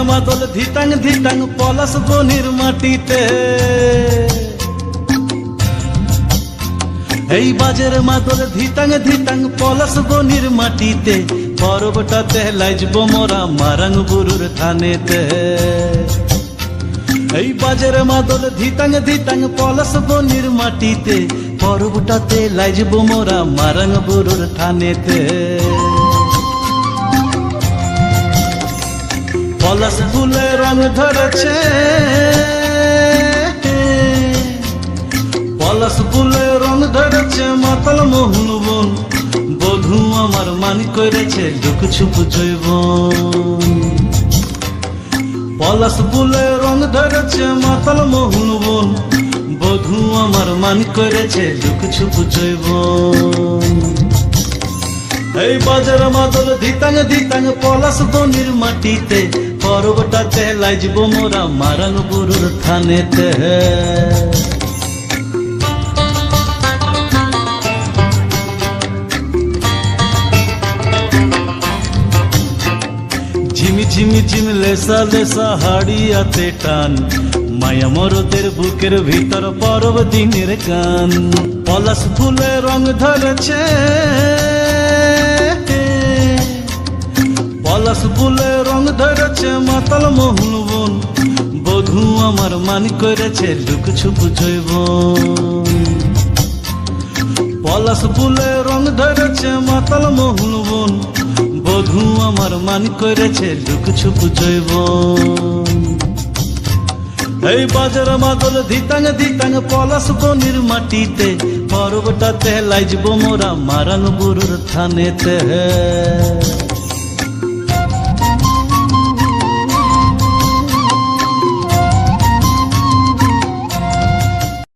মাদল ধিতাং ধিতাং পলাশ বনির মাটিতে, এই বাজের মাদল ধিতাং ধিতাং পলাশ বনির মাটিতে, পরবটাতে লাইজব মোরা মারাং বুরুর থানেতে। এই বাজের মাদল ধিতাং ধিতাং পলাশ বনির মাটিতে, পরবটাতে লাইজব মোরা মারাং বুরুর থানেতে। পলাশ ফুলে রং ধরেছে, পলাশ ফুলে রং ধরেছে মাতাল মোহন বন, বধূ আমার মান করেছে লুক ছুপ জৈবন। পলাশ ফুলে রং ধরেছে মাতাল মোহন বন, বধূ আমার মান করেছে লুক ছুপ জৈবন। এই বাজার মাদল ধিতাং ধিতাং পলাশ বনির মাটিতে, পরবটাতে লাইজব মোরা মারাং বুরুর থানেতে। ঝিমি ঝিমি ঝিম লেসা লেসা হাড়িয়াতে টান, মায়া মরদের বুকের ভিতর পরব দিনের গান। পলাশ ফুলে রং ধরেছে, পলাশ ফুলে রং ধরেছে মাতাল মোহন বন, বধূ আমার মান করেছে লুক ছুপ জৈবন। পলাশ ফুলে রং ধরেছে মাতাল মোহন বন, বধূ আমার মান করেছে লুক ছুপ জৈবন। এই বাজার মাদল ধিতাং ধিতাং পলাশ বনির মাটিতে, পরবটাতে লাইজব মোরা মারাং বুরুর থানেতে।